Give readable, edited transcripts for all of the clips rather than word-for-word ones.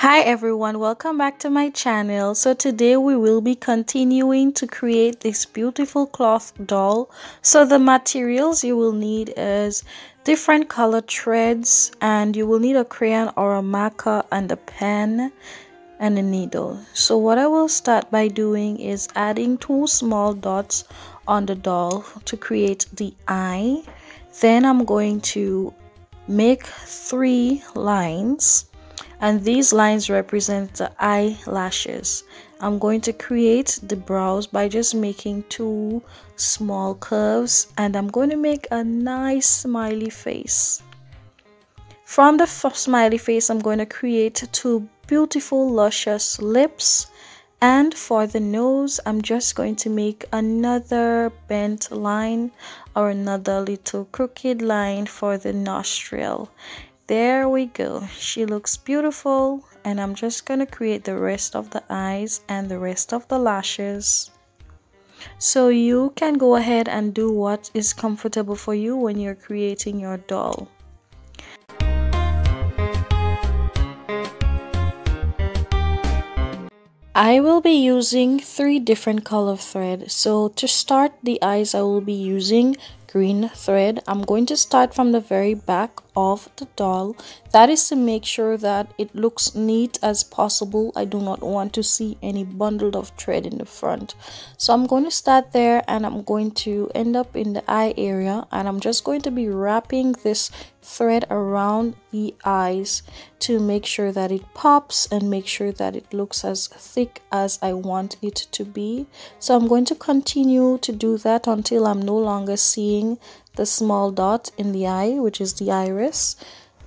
Hi everyone, welcome back to my channel. So today we will be continuing to create this beautiful cloth doll. So the materials you will need is different color threads, and you will need a crayon or a marker and a pen and a needle. So what I will start by doing is adding two small dots on the doll to create the eye. Then I'm going to make 3 lines, and these lines represent the eyelashes. I'm going to create the brows by just making 2 small curves, and I'm going to make a nice smiley face. From the smiley face, I'm going to create 2 beautiful luscious lips, and for the nose I'm just going to make another bent line or another little crooked line for the nostril. There we go. She looks beautiful, and I'm just going to create the rest of the eyes and the rest of the lashes. So you can go ahead and do what is comfortable for you when you're creating your doll. I will be using 3 different color thread. So to start the eyes, I will be using green thread. I'm going to start from the very back of the doll. That is to make sure that it looks neat as possible. I do not want to see any bundle of thread in the front. So I'm going to start there, and I'm going to end up in the eye area, and I'm just going to be wrapping this thread around the eyes to make sure that it pops and make sure that it looks as thick as I want it to be. So I'm going to continue to do that until I'm no longer seeing the small dot in the eye, which is the iris.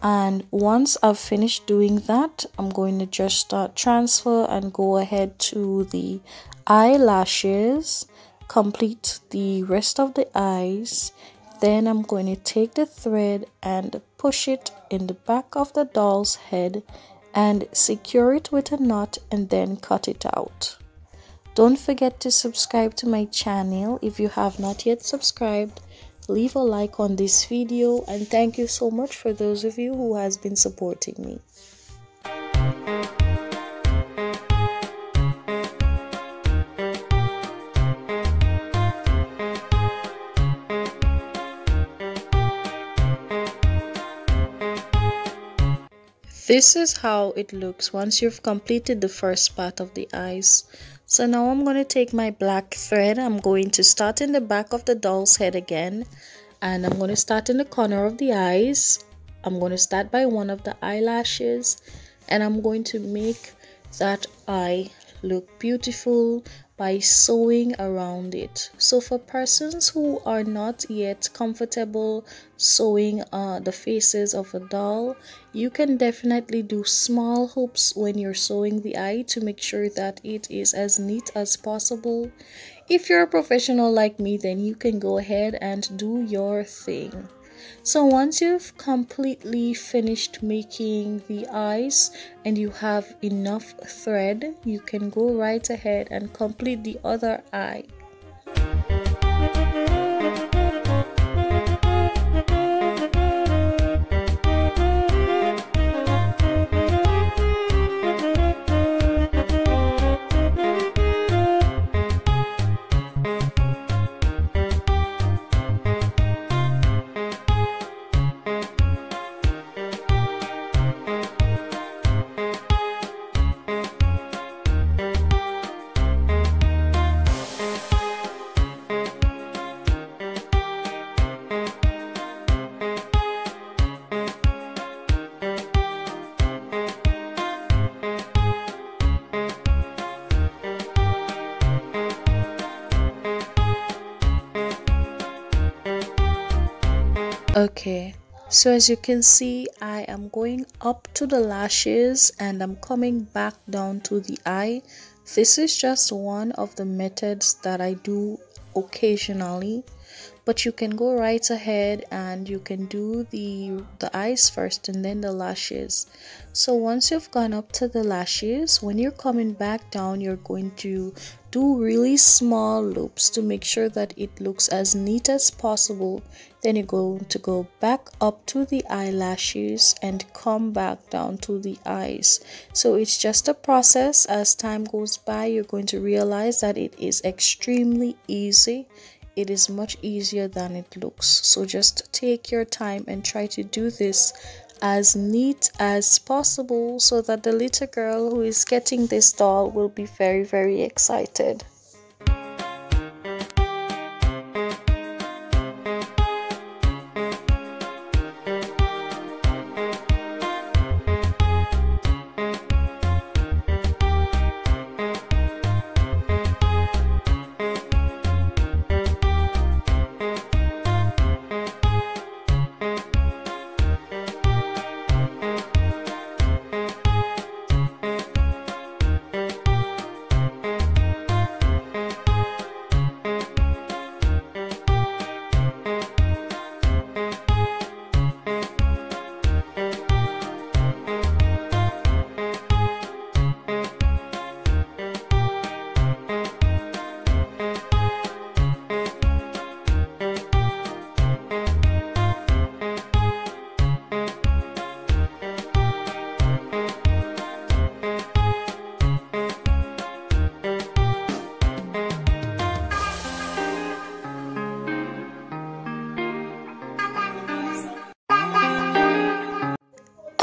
And once I've finished doing that, I'm going to just transfer and go ahead to the eyelashes, complete the rest of the eyes. Then I'm going to take the thread and push it in the back of the doll's head and secure it with a knot, and then cut it out. Don't forget to subscribe to my channel if you have not yet subscribed. Leave a like on this video, and thank you so much for those of you who has been supporting me. This is how it looks once you've completed the first part of the eyes. So now I'm going to take my black thread. I'm going to start in the back of the doll's head again, and I'm going to start in the corner of the eyes. I'm going to start by one of the eyelashes, and I'm going to make that eye look beautiful by sewing around it. So for persons who are not yet comfortable sewing the faces of a doll, you can definitely do small hoops when you're sewing the eye to make sure that it is as neat as possible. If you're a professional like me, then you can go ahead and do your thing. So once you've completely finished making the eyes and you have enough thread, you can go right ahead and complete the other eye. Okay, so as you can see, I am going up to the lashes and I'm coming back down to the eye. This is just one of the methods that I do occasionally. but you can go right ahead and you can do the eyes first and then the lashes. So once you've gone up to the lashes, when you're coming back down, you're going to do really small loops to make sure that it looks as neat as possible. Then you're going to go back up to the eyelashes and come back down to the eyes. So it's just a process. As time goes by, you're going to realize that it is extremely easy. It is much easier than it looks. So just take your time and try to do this as neat as possible so that the little girl who is getting this doll will be very, very excited.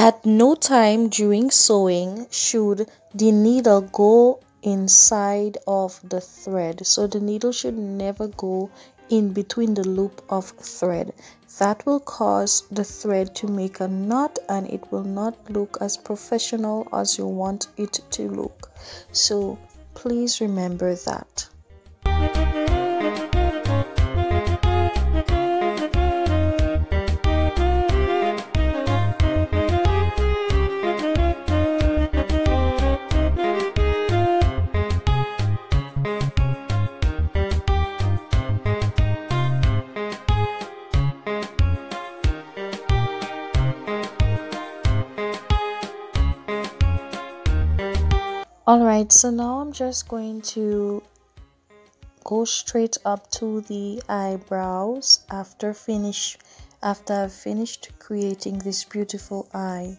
At no time during sewing should the needle go inside of the thread. So the needle should never go in between the loop of thread. That will cause the thread to make a knot and it will not look as professional as you want it to look. So please remember that. Alright, so now I'm just going to go straight up to the eyebrows after I've finished creating this beautiful eye,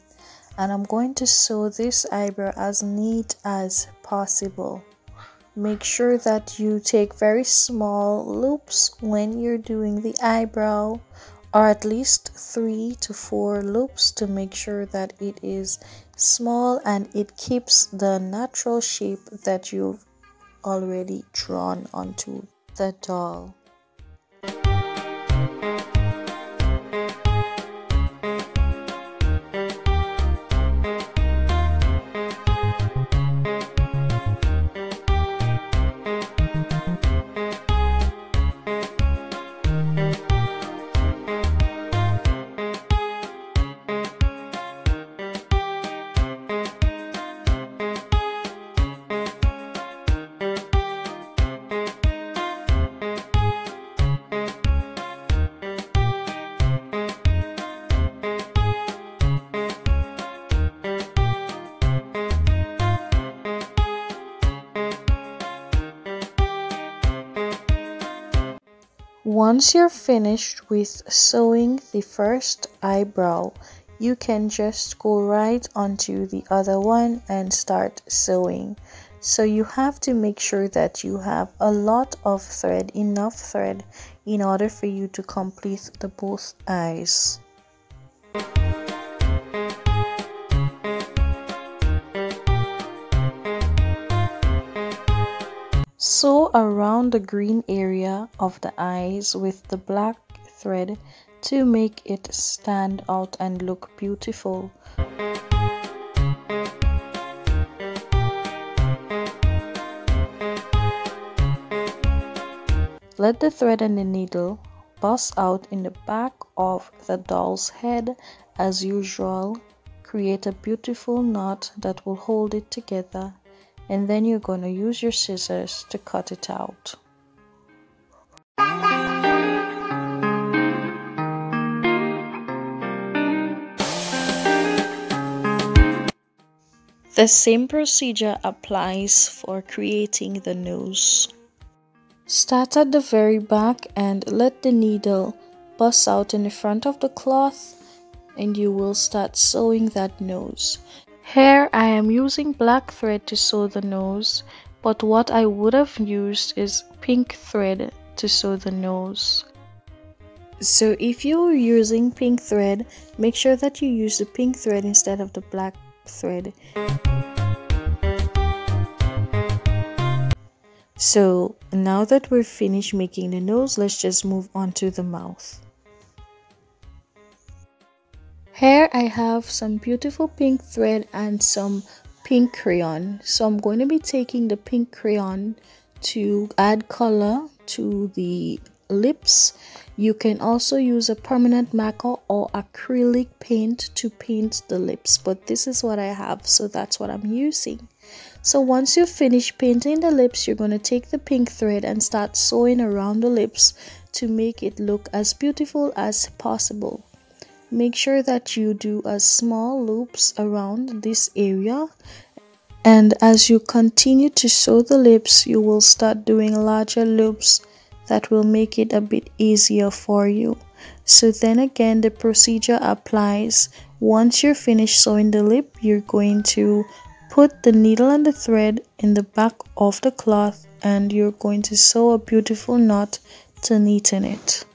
and I'm going to sew this eyebrow as neat as possible. Make sure that you take very small loops when you're doing the eyebrow, or at least 3 to 4 loops to make sure that it is small and it keeps the natural shape that you've already drawn onto the doll. Once you're finished with sewing the first eyebrow, you can just go right onto the other one and start sewing. So you have to make sure that you have a lot of thread, enough thread, in order for you to complete the both eyes. Sew around the green area of the eyes with the black thread to make it stand out and look beautiful. Let the thread and the needle bust out in the back of the doll's head as usual. Create a beautiful knot that will hold it together, and then you're going to use your scissors to cut it out. The same procedure applies for creating the nose. Start at the very back and let the needle bust out in the front of the cloth, and you will start sewing that nose. Here I am using black thread to sew the nose, but what I would have used is pink thread to sew the nose. So if you're using pink thread, make sure that you use the pink thread instead of the black thread. So now that we're finished making the nose, let's just move on to the mouth. Here I have some beautiful pink thread and some pink crayon. So I'm going to be taking the pink crayon to add color to the lips. You can also use a permanent marker or acrylic paint to paint the lips, but this is what I have, so that's what I'm using. So once you finish painting the lips, you're going to take the pink thread and start sewing around the lips to make it look as beautiful as possible. Make sure that you do a small loops around this area, and as you continue to sew the lips, you will start doing larger loops that will make it a bit easier for you. So then again, the procedure applies. Once you're finished sewing the lip, you're going to put the needle and the thread in the back of the cloth, and you're going to sew a beautiful knot to neaten it.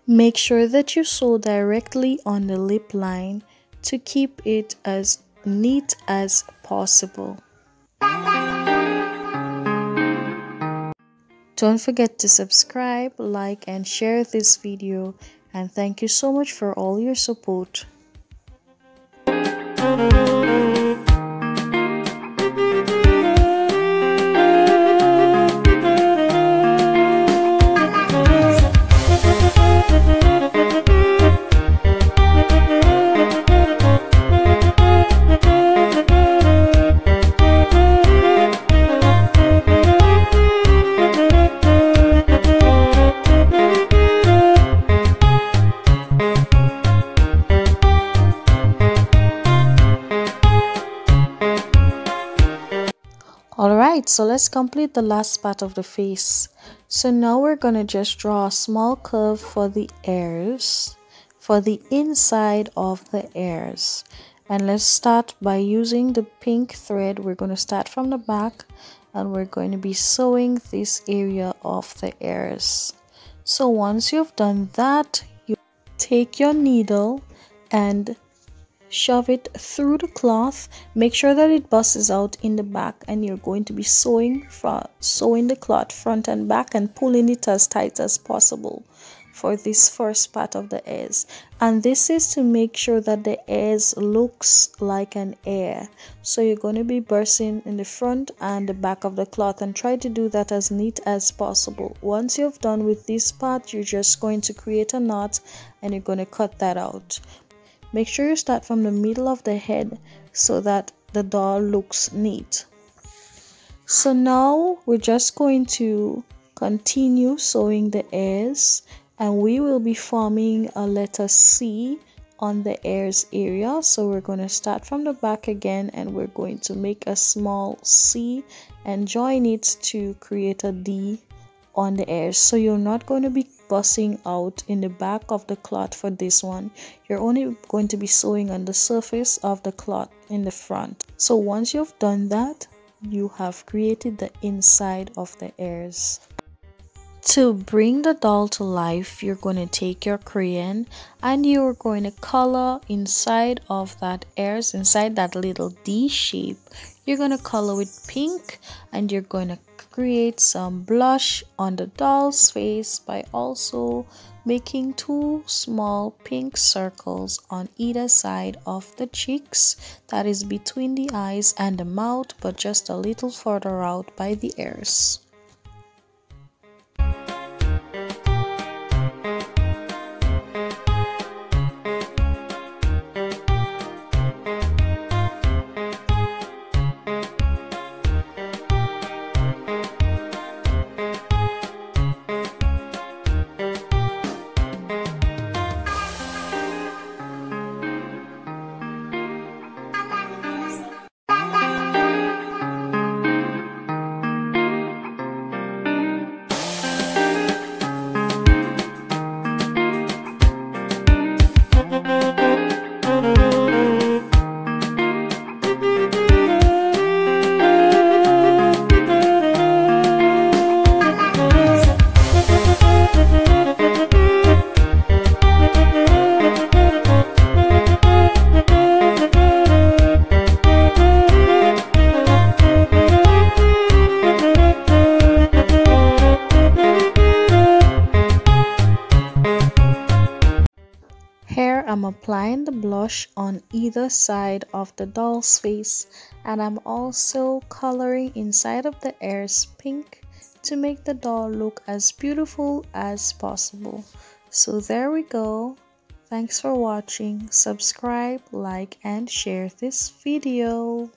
Make sure that you sew directly on the lip line to keep it as neat as possible. Don't forget to subscribe, like, and share this video, and thank you so much for all your support. Alright, so let's complete the last part of the face. So now we're going to just draw a small curve for the ears, for the inside of the ears. And let's start by using the pink thread. We're going to start from the back and we're going to be sewing this area of the ears. So once you've done that, you take your needle and shove it through the cloth. Make sure that it busts out in the back, and you're going to be sewing the cloth front and back and pulling it as tight as possible for this first part of the ears. And this is to make sure that the ears looks like an ear. So you're going to be bursting in the front and the back of the cloth, and try to do that as neat as possible. Once you've done with this part, you're just going to create a knot and you're going to cut that out. Make sure you start from the middle of the head so that the doll looks neat. So now we're just going to continue sewing the ears, and we will be forming a letter C on the ears area. So we're going to start from the back again, and we're going to make a small C and join it to create a D on the ears. So you're not going to be bussing out in the back of the cloth for this one. You're only going to be sewing on the surface of the cloth in the front. So once you've done that, you have created the inside of the ears. To bring the doll to life, you're going to take your crayon and you're going to color inside of that ears, inside that little D shape. You're going to color with pink, and you're going to create some blush on the doll's face by also making 2 small pink circles on either side of the cheeks, that is between the eyes and the mouth, but just a little further out by the ears. Here I'm applying the blush on either side of the doll's face, and I'm also coloring inside of the ears pink to make the doll look as beautiful as possible. So there we go. Thanks for watching. Subscribe, like, and share this video.